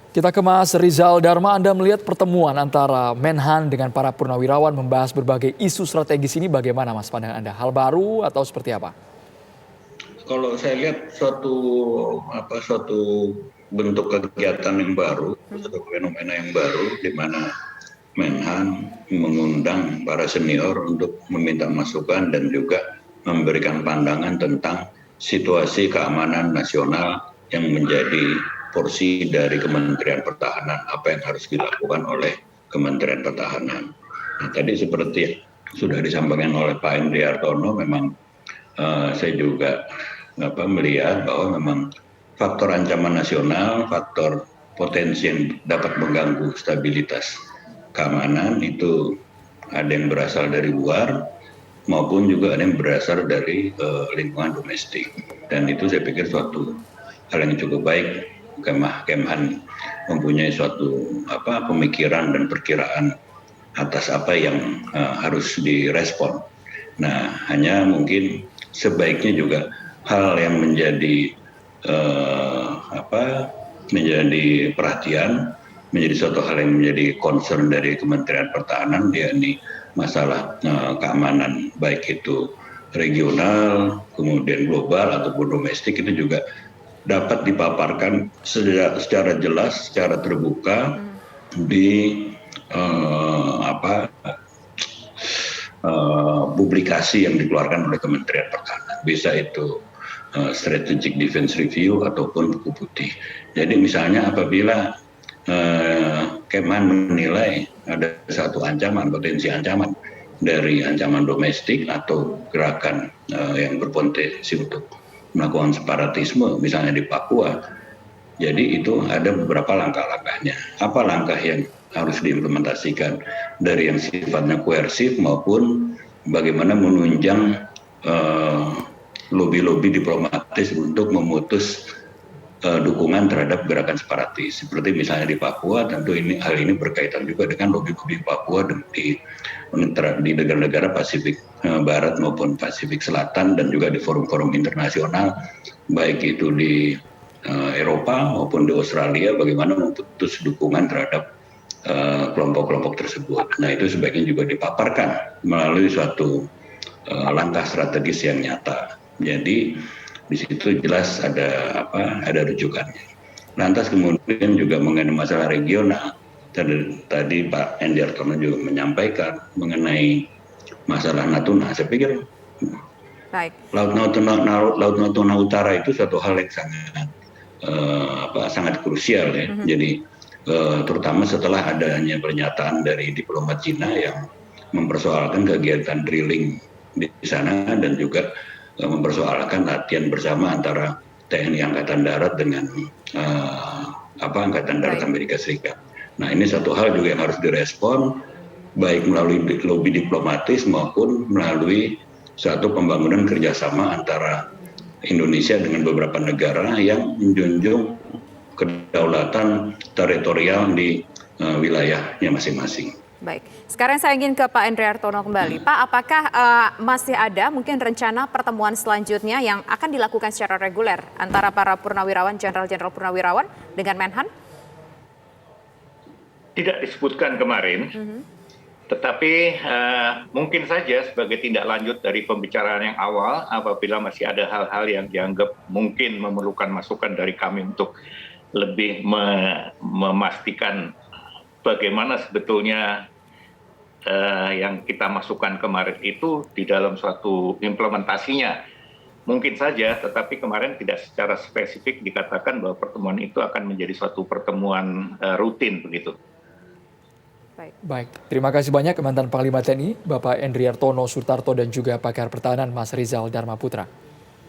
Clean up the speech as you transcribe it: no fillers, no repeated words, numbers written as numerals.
Kita ke Mas Rizal Dharma, Anda melihat pertemuan antara Menhan dengan para purnawirawan membahas berbagai isu strategis ini bagaimana Mas pandangan Anda? Hal baru atau seperti apa? Kalau saya lihat suatu bentuk kegiatan yang baru, suatu fenomena yang baru di mana Menhan mengundang para senior untuk meminta masukan dan juga memberikan pandangan tentang situasi keamanan nasional yang menjadi porsi dari Kementerian Pertahanan, apa yang harus dilakukan oleh Kementerian Pertahanan. Nah, tadi seperti sudah disampaikan oleh Pak Hendri Hartono, memang saya juga melihat bahwa memang faktor ancaman nasional, faktor potensi yang dapat mengganggu stabilitas keamanan itu ada yang berasal dari luar maupun juga ada yang berasal dari lingkungan domestik, dan itu saya pikir suatu hal yang cukup baik. Kemhan mempunyai suatu pemikiran dan perkiraan atas apa yang harus direspon. Nah, hanya mungkin sebaiknya juga hal yang menjadi menjadi perhatian, menjadi suatu hal yang menjadi concern dari Kementerian Pertahanan, yakni masalah keamanan baik itu regional, kemudian global ataupun domestik, itu juga dapat dipaparkan secara jelas, secara terbuka di publikasi yang dikeluarkan oleh Kementerian Pertahanan. Bisa itu Strategic Defense Review ataupun buku putih. Jadi misalnya apabila Kemhan menilai ada satu ancaman, potensi ancaman dari ancaman domestik atau gerakan yang berpotensi untuk melakukan separatisme, misalnya di Papua, jadi itu ada beberapa langkah-langkahnya. Apa langkah yang harus diimplementasikan dari yang sifatnya koersif maupun bagaimana menunjang lobi-lobi diplomatis untuk memutus dukungan terhadap gerakan separatis. Seperti misalnya di Papua, tentu hal ini berkaitan juga dengan lobi-lobi Papua di negara-negara Pasifik Barat maupun Pasifik Selatan, dan juga di forum-forum internasional, baik itu di Eropa maupun di Australia, bagaimana memutus dukungan terhadap kelompok-kelompok tersebut. Nah, itu sebaiknya juga dipaparkan melalui suatu langkah strategis yang nyata. Jadi di situ jelas ada rujukannya. Lantas kemudian juga mengenai masalah regional, tadi Pak Hendri Hartono juga menyampaikan mengenai masalah Natuna. Saya pikir Laut Natuna Utara itu suatu hal yang sangat krusial ya. Jadi terutama setelah adanya pernyataan dari diplomat Cina yang mempersoalkan kegiatan drilling di sana dan juga mempersoalkan latihan bersama antara TNI Angkatan Darat dengan Angkatan Darat Amerika Serikat. Nah, ini satu hal juga yang harus direspon baik melalui lobi diplomatis maupun melalui suatu pembangunan kerjasama antara Indonesia dengan beberapa negara yang menjunjung kedaulatan teritorial di wilayahnya masing-masing. Baik, sekarang saya ingin ke Pak Hendri Hartono kembali. Pak, apakah masih ada mungkin rencana pertemuan selanjutnya yang akan dilakukan secara reguler antara para purnawirawan, jenderal-jenderal purnawirawan dengan Menhan? Tidak disebutkan kemarin, tetapi mungkin saja sebagai tindak lanjut dari pembicaraan yang awal, apabila masih ada hal-hal yang dianggap mungkin memerlukan masukan dari kami untuk lebih memastikan bagaimana sebetulnya yang kita masukkan kemarin itu di dalam suatu implementasinya. Mungkin saja, tetapi kemarin tidak secara spesifik dikatakan bahwa pertemuan itu akan menjadi suatu pertemuan rutin begitu. Baik, terima kasih banyak Mantan Panglima TNI Bapak Hendri Hartono Sutarto dan juga Pakar Pertahanan Mas Rizal Dharma Putra.